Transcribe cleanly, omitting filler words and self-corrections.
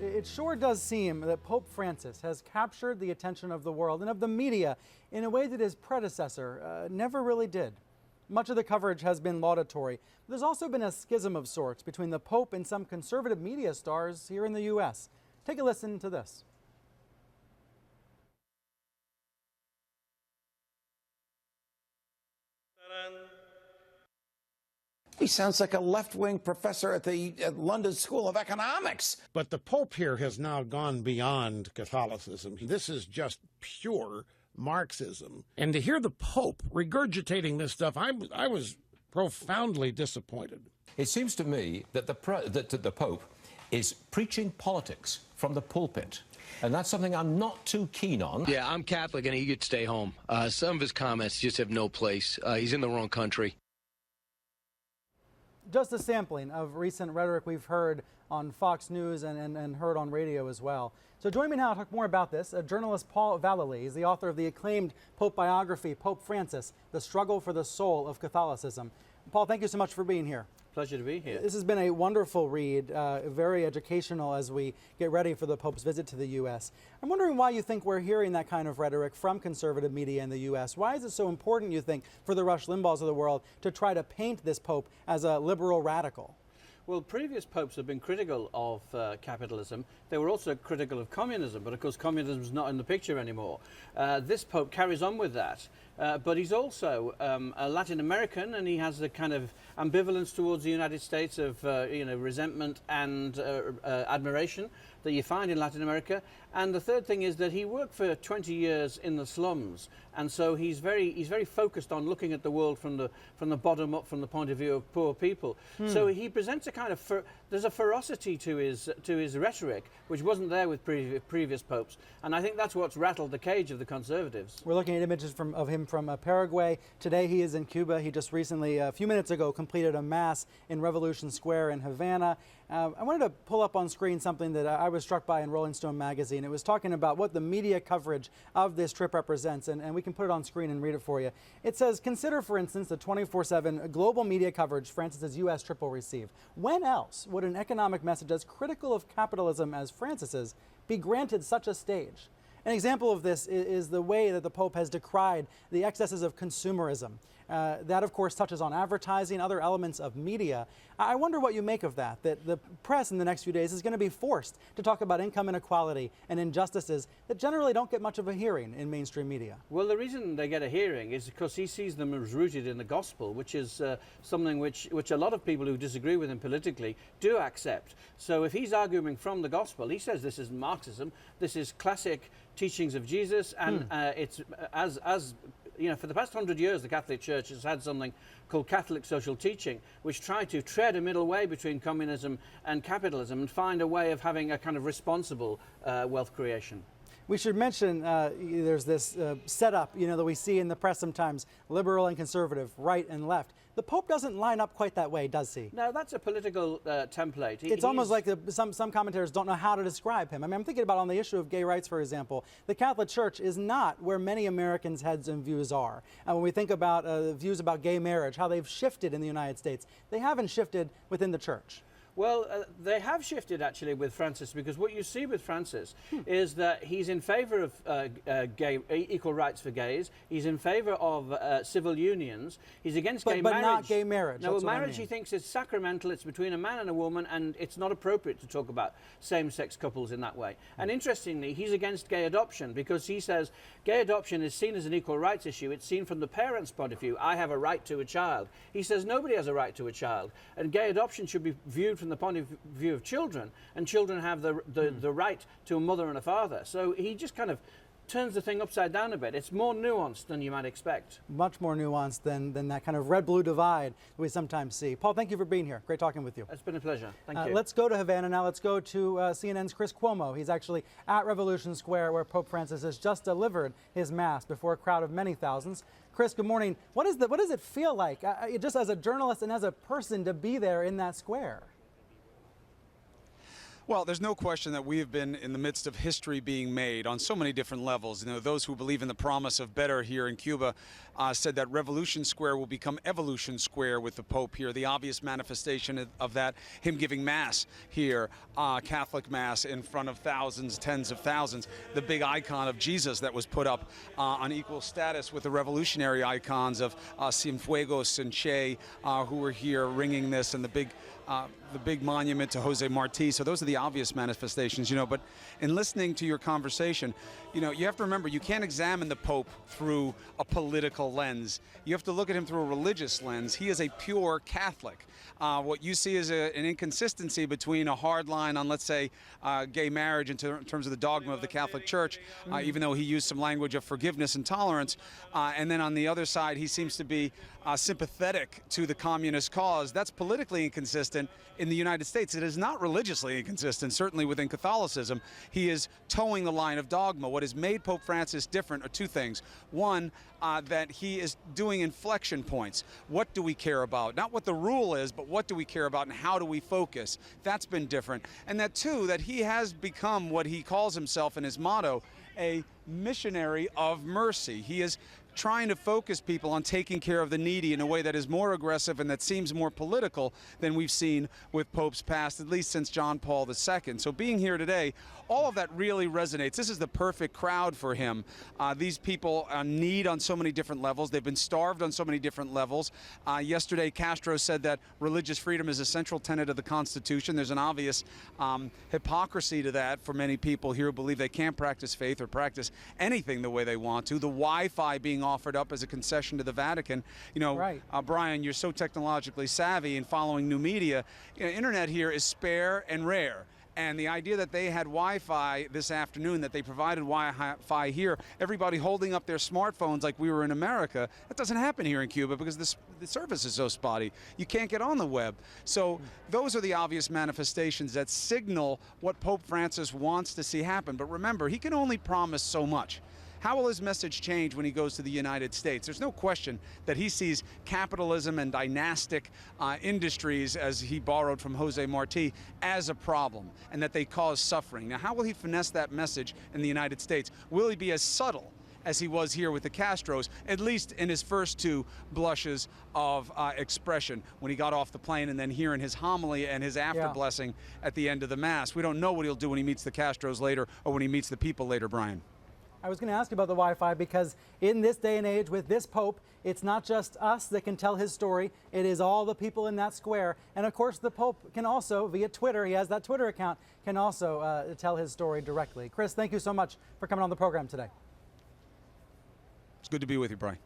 it sure does seem that Pope Francis has captured the attention of the world and of the media in a way that his predecessor never really did. Much of the coverage has been laudatory, but there's also been a schism of sorts between the Pope and some conservative media stars here in the U.S. Take a listen to this. He sounds like a left-wing professor at the London School of Economics. But the Pope here has now gone beyond Catholicism. This is just pure Marxism. And to hear the Pope regurgitating this stuff, I was profoundly disappointed. It seems to me that the Pope is preaching politics from the pulpit. And that's something I'm not too keen on. Yeah, I'm Catholic and he could stay home. Some of his comments just have no place. He's in the wrong country. Just a sampling of recent rhetoric we've heard on Fox News and heard on radio as well. So join me now to talk more about this. Journalist Paul Vallely is the author of the acclaimed Pope biography, Pope Francis, The Struggle for the Soul of Catholicism. Paul, thank you so much for being here. Pleasure to be here. This has been a wonderful read, very educational as we get ready for the Pope's visit to the U.S. I'm wondering why you think we're hearing that kind of rhetoric from conservative media in the U.S. Why is it so important, you think, for the Rush Limbaughs of the world to try to paint this Pope as a liberal radical? Well, previous popes have been critical of capitalism. They were also critical of communism, but of course communism is not in the picture anymore. This pope carries on with that, but he's also a Latin American, and he has the kind of ambivalence towards the United States of resentment and admiration that you find in Latin America. And the third thing is that he worked for 20 years in the slums, and so he's very focused on looking at the world from the bottom up, from the point of view of poor people. So he presents a kind of there's a ferocity to his rhetoric which wasn't there with previous popes, and I think that's what's rattled the cage of the conservatives. We're looking at images of him from Paraguay. Today he is in Cuba. He just recently, a few minutes ago, completed a mass in Revolution Square in Havana. I wanted to pull up on screen something that I was struck by in Rolling Stone magazine. It was talking about what the media coverage of this trip represents, and we can put it on screen and read it for you. It says, consider, for instance, the 24/7 global media coverage Francis's U.S. trip will receive. When else would an economic message as critical of capitalism as Francis's be granted such a stage? An example of this is the way that the Pope has decried the excesses of consumerism. That, of course, touches on advertising, other elements of media. I wonder what you make of that the press in the next few days is going to be forced to talk about income inequality and injustices that generally don't get much of a hearing in mainstream media. Well, the reason they get a hearing is because he sees them as rooted in the gospel, which is something which a lot of people who disagree with him politically do accept. So if he's arguing from the gospel, he says this is Marxism, this is classic teachings of Jesus, and it's as you know, for the past 100 years, the Catholic Church has had something called Catholic social teaching, which tried to tread a middle way between communism and capitalism and find a way of having a kind of responsible wealth creation. We should mention there's this setup, that we see in the press sometimes, liberal and conservative, right and left. The Pope doesn't line up quite that way, does he? No, that's a political template. It's almost like some commentators don't know how to describe him. I mean, I'm thinking about on the issue of gay rights, for example. The Catholic Church is not where many Americans' heads and views are. And when we think about views about gay marriage, how they've shifted in the United States, they haven't shifted within the Church. Well, they have shifted actually with Francis, because what you see with Francis is that he's in favor of equal rights for gays. He's in favor of civil unions. He's against gay marriage. But not gay marriage. No, marriage he thinks is sacramental. It's between a man and a woman, and it's not appropriate to talk about same-sex couples in that way. And interestingly, he's against gay adoption, because he says gay adoption is seen as an equal rights issue. It's seen from the parents' point of view. I have a right to a child. He says nobody has a right to a child, and gay adoption should be viewed from the point of view of children, and children have the right to a mother and a father. So he just kind of turns the thing upside down a bit. It's more nuanced than you might expect. Much more nuanced than that kind of red-blue divide that we sometimes see. Paul, thank you for being here. Great talking with you. It's been a pleasure. Thank you. Let's go to Havana now. Let's go to CNN's Chris Cuomo. He's actually at Revolution Square, where Pope Francis has just delivered his mass before a crowd of many thousands. Chris, good morning. What does it feel like, just as a journalist and as a person, to be there in that square? Well, there's no question that we have been in the midst of history being made on so many different levels. You know, those who believe in the promise of better here in Cuba said that Revolution Square will become Evolution Square with the Pope here. The obvious manifestation of that, him giving Mass here, Catholic Mass in front of thousands, tens of thousands. The big icon of Jesus that was put up on equal status with the revolutionary icons of Cienfuegos and Che, who were here ringing this, and the big monument to Jose Marti. So those are the obvious manifestations, you know. But in listening to your conversation, you know, you have to remember, you can't examine the Pope through a political lens. You have to look at him through a religious lens. He is a pure Catholic. What you see is an inconsistency between a hard line on, let's say, gay marriage in terms of the dogma of the Catholic Church, even though he used some language of forgiveness and tolerance. And then on the other side, he seems to be sympathetic to the communist cause. That's politically inconsistent in the United States. It is not religiously inconsistent, certainly within Catholicism. He is towing the line of dogma. What has made Pope Francis different are two things. One, that he is doing inflection points. What do we care about? Not what the rule is, but what do we care about and how do we focus? That's been different. And that two, that he has become what he calls himself in his motto, a missionary of mercy. He is trying to focus people on taking care of the needy in a way that is more aggressive and that seems more political than we've seen with popes past, at least since John Paul II. So being here today, all of that really resonates. This is the perfect crowd for him. These people need on so many different levels. They've been starved on so many different levels. Yesterday, Castro said that religious freedom is a central tenet of the Constitution. There's an obvious hypocrisy to that for many people here who believe they can't practice faith or practice anything the way they want to. The Wi-Fi being offered up as a concession to the Vatican. You know, right. Brian, you're so technologically savvy in following new media. You know, internet here is spare and rare. And the idea that they had Wi-Fi this afternoon, that they provided Wi-Fi here, everybody holding up their smartphones like we were in America, that doesn't happen here in Cuba because the service is so spotty. You can't get on the web. So those are the obvious manifestations that signal what Pope Francis wants to see happen. But remember, he can only promise so much. How will his message change when he goes to the United States? There's no question that he sees capitalism and dynastic industries, as he borrowed from Jose Marti, as a problem and that they cause suffering. Now, how will he finesse that message in the United States? Will he be as subtle as he was here with the Castros, at least in his first two blushes of expression when he got off the plane and then here in his homily and his after blessing at the end of the Mass? We don't know what he'll do when he meets the Castros later or when he meets the people later, Brian. I was going to ask you about the Wi-Fi because in this day and age with this Pope, it's not just us that can tell his story. It is all the people in that square. And of course, the Pope can also, via Twitter, he has that Twitter account, can also tell his story directly. Chris, thank you so much for coming on the program today. It's good to be with you, Brian.